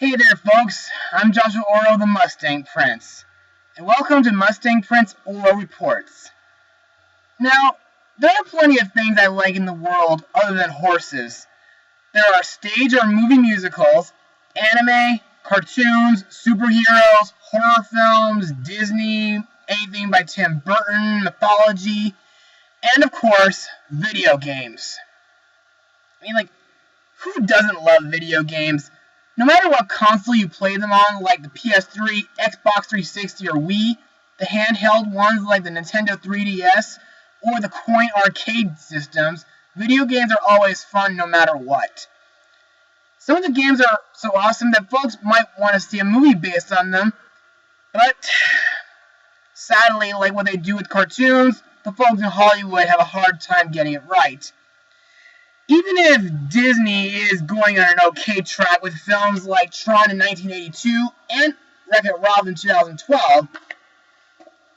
Hey there, folks. I'm Joshua Orro the Mustang Prince, and welcome to Mustang Prince Orro Reports. Now, there are plenty of things I like in the world other than horses. There are stage or movie musicals, anime, cartoons, superheroes, horror films, Disney, anything by Tim Burton, mythology, and of course, video games. Who doesn't love video games? No matter what console you play them on, like the PS3, Xbox 360, or Wii, the handheld ones like the Nintendo 3DS, or the coin arcade systems, video games are always fun no matter what. Some of the games are so awesome that folks might want to see a movie based on them, but sadly, like what they do with cartoons, the folks in Hollywood have a hard time getting it right. Even if Disney is going on an okay track with films like Tron in 1982 and Wreck-It Ralph in 2012,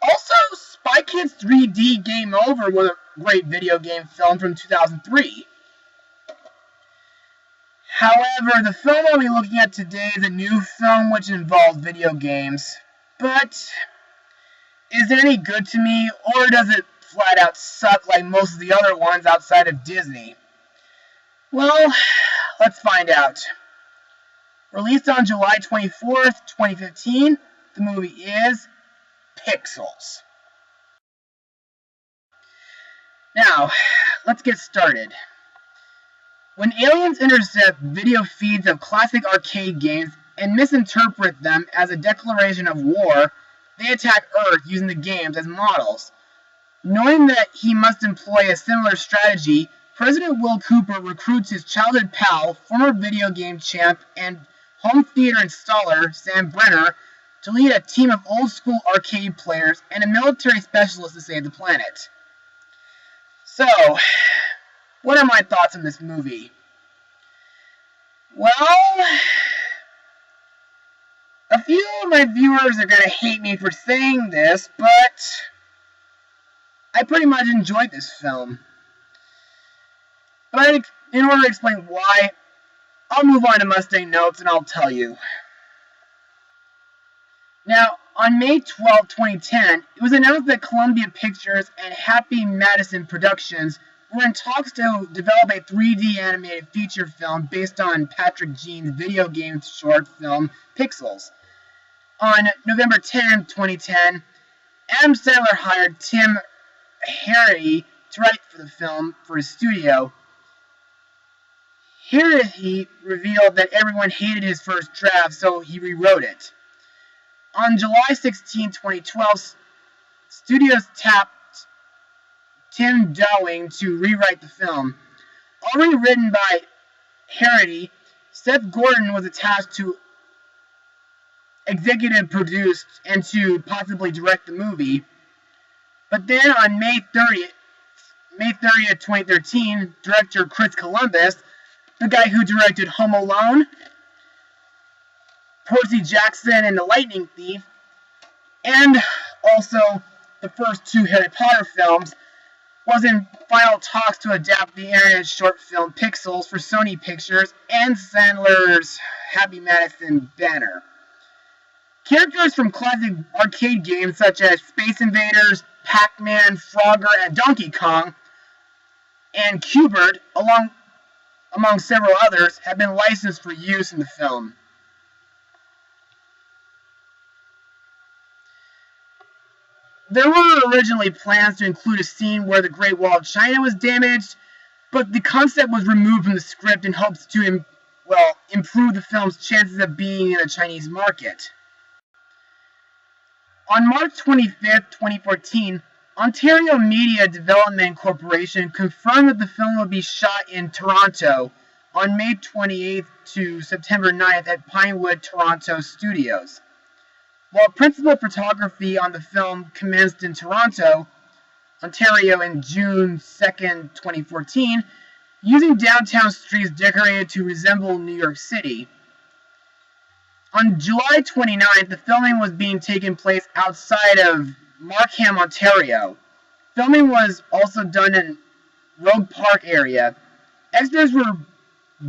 also Spy Kids 3D Game Over was a great video game film from 2003. However, the film I'll be looking at today is a new film which involves video games. But is it any good to me, or does it flat out suck like most of the other ones outside of Disney? Well, let's find out. Released on July 24th, 2015, the movie is Pixels. Now, let's get started. When aliens intercept video feeds of classic arcade games and misinterpret them as a declaration of war, they attack Earth using the games as models. Knowing that he must employ a similar strategy, President Will Cooper recruits his childhood pal, former video game champ, and home theater installer Sam Brenner to lead a team of old-school arcade players and a military specialist to save the planet. So, what are my thoughts on this movie? Well, a few of my viewers are going to hate me for saying this, but I pretty much enjoyed this film. But in order to explain why, I'll move on to Mustang Notes and I'll tell you. Now, on May 12, 2010, it was announced that Columbia Pictures and Happy Madison Productions were in talks to develop a 3D animated feature film based on Patrick Jean's video game short film Pixels. On November 10, 2010, Adam Sandler hired Tim Harity to write for the film for his studio. Here he revealed that everyone hated his first draft, so he rewrote it. On July 16, 2012, studios tapped Tim Dowling to rewrite the film. Already written by Harity, Seth Gordon was attached to executive produce and to possibly direct the movie. But then on May 30th, 2013, director Chris Columbus, the guy who directed Home Alone, Percy Jackson and the Lightning Thief, and also the first two Harry Potter films, was in final talks to adapt the animated short film Pixels for Sony Pictures and Sandler's Happy Madison banner. Characters from classic arcade games such as Space Invaders, Pac-Man, Frogger, and Donkey Kong, and Q*bert, among several others, have been licensed for use in the film. There were originally plans to include a scene where the Great Wall of China was damaged, but the concept was removed from the script in hopes to improve the film's chances of being in the Chinese market. On March 25, 2014, Ontario Media Development Corporation confirmed that the film would be shot in Toronto on May 28th to September 9th at Pinewood Toronto Studios. While principal photography on the film commenced in Toronto, Ontario in June 2nd, 2014, using downtown streets decorated to resemble New York City. On July 29th, the filming was being taken place outside of Markham, Ontario. Filming was also done in Rogue Park area. Extras were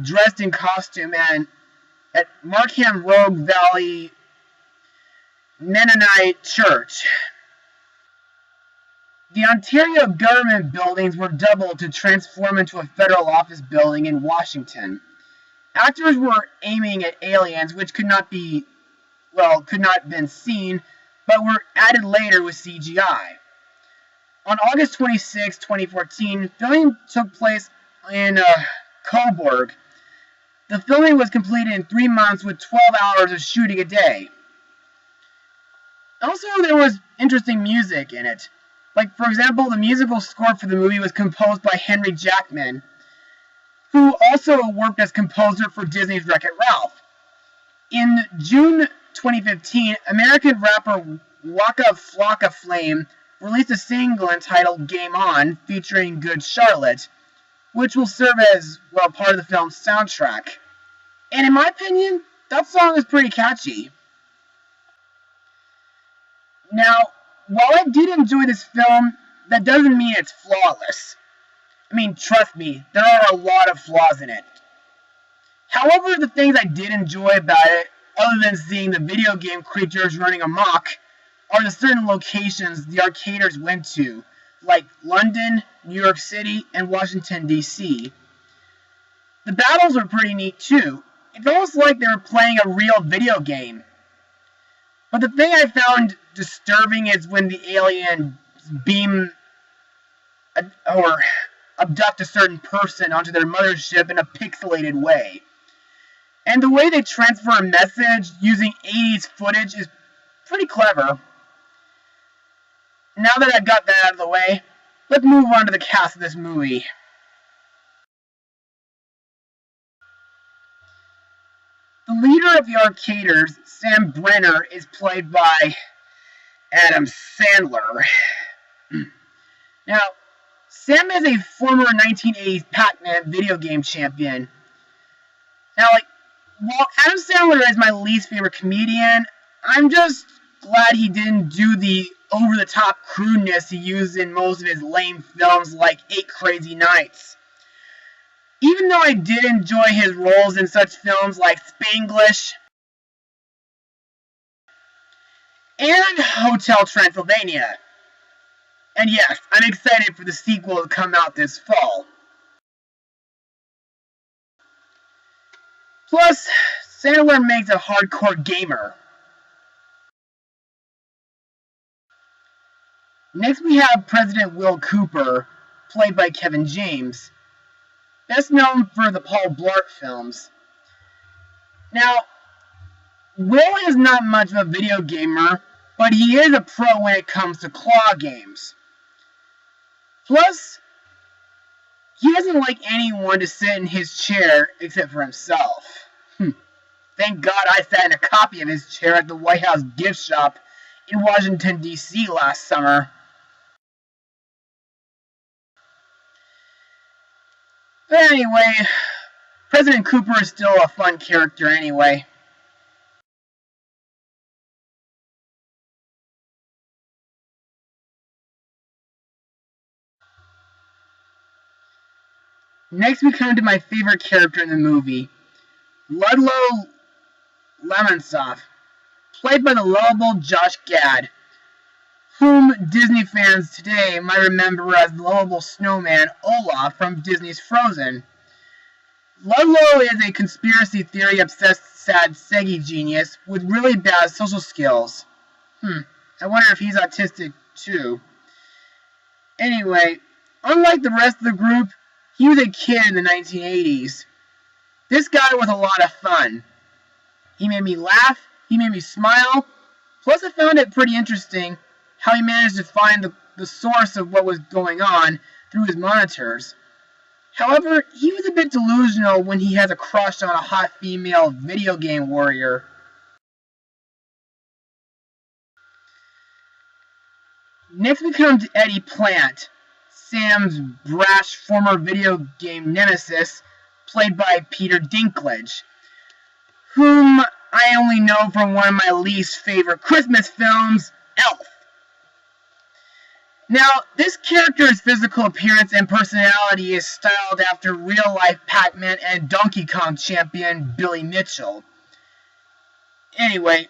dressed in costume and at Markham Rogue Valley Mennonite Church. The Ontario government buildings were doubled to transform into a federal office building in Washington. Actors were aiming at aliens, which could not have been seen, but were added later with CGI. On August 26, 2014, filming took place in Coburg. The filming was completed in 3 months with 12 hours of shooting a day. Also, there was interesting music in it. Like, for example, the musical score for the movie was composed by Henry Jackman, who also worked as composer for Disney's Wreck-It Ralph. In June 2015, American rapper Waka Flocka Flame released a single entitled Game On, featuring Good Charlotte, which will serve as, part of the film's soundtrack. And in my opinion, that song is pretty catchy. Now, while I did enjoy this film, that doesn't mean it's flawless. I mean, trust me, there are a lot of flaws in it. However, the things I did enjoy about it, other than seeing the video game creatures running amok, are the certain locations the arcaders went to, like London, New York City, and Washington, D.C. The battles were pretty neat too. It felt almost like they were playing a real video game. But the thing I found disturbing is when the aliens beam or abduct a certain person onto their mothership in a pixelated way. And the way they transfer a message using 80s footage is pretty clever. Now that I've got that out of the way, let's move on to the cast of this movie. The leader of the Arcaders, Sam Brenner, is played by Adam Sandler. Now, Sam is a former 1980s Pac-Man video game champion. Now, while Adam Sandler is my least favorite comedian, I'm just glad he didn't do the over-the-top crudeness he used in most of his lame films like 8 Crazy Nights. Even though I did enjoy his roles in such films like Spanglish and Hotel Transylvania. And yes, I'm excited for the sequel to come out this fall. Plus, Sandler makes a hardcore gamer. Next we have President Will Cooper, played by Kevin James, best known for the Paul Blart films. Now, Will is not much of a video gamer, but he is a pro when it comes to claw games. Plus, he doesn't like anyone to sit in his chair except for himself. Thank God I sat in a copy of his chair at the White House gift shop in Washington, D.C. last summer. But anyway, President Cooper is still a fun character anyway. Next we come to my favorite character in the movie, Ludlow Lamonsoff, played by the lovable Josh Gad, whom Disney fans today might remember as the lovable snowman Olaf from Disney's Frozen. Ludlow is a conspiracy theory-obsessed sad Seggy genius with really bad social skills. I wonder if he's autistic too. Anyway, unlike the rest of the group, he was a kid in the 1980s. This guy was a lot of fun. He made me laugh, he made me smile, plus I found it pretty interesting how he managed to find the source of what was going on through his monitors. However, he was a bit delusional when he has a crush on a hot female video game warrior. Next we come to Eddie Plant, Sam's brash former video game nemesis, played by Peter Dinklage, whom I only know from one of my least favorite Christmas films, Elf. Now, this character's physical appearance and personality is styled after real-life Pac-Man and Donkey Kong champion Billy Mitchell. Anyway,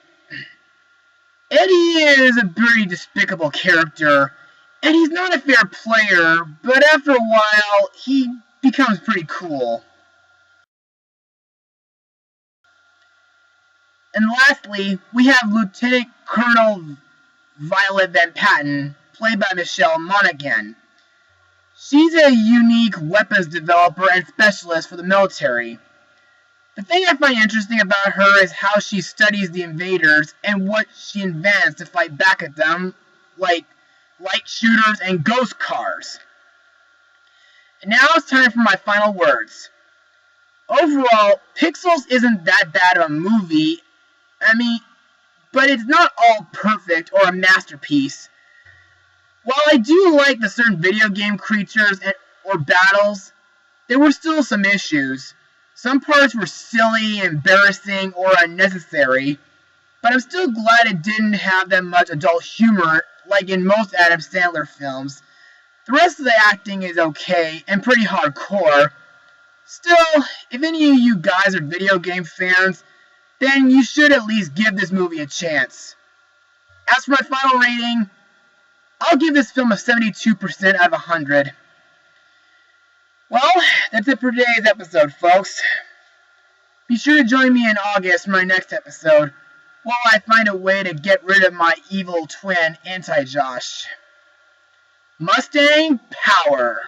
Eddie is a pretty despicable character, and he's not a fair player, but after a while, he becomes pretty cool. And lastly, we have Lieutenant Colonel Violet Van Patten, played by Michelle Monaghan. She's a unique weapons developer and specialist for the military. The thing I find interesting about her is how she studies the invaders and what she invents to fight back at them, like light shooters and ghost cars. And now it's time for my final words. Overall, Pixels isn't that bad of a movie, but it's not all perfect or a masterpiece. While I do like the certain video game creatures or battles, there were still some issues. Some parts were silly, embarrassing, or unnecessary, but I'm still glad it didn't have that much adult humor like in most Adam Sandler films. The rest of the acting is okay and pretty hardcore. Still, if any of you guys are video game fans, then you should at least give this movie a chance. As for my final rating, I'll give this film a 72% out of 100. Well, that's it for today's episode, folks. Be sure to join me in August for my next episode, while I find a way to get rid of my evil twin, Anti-Josh. Mustang Power!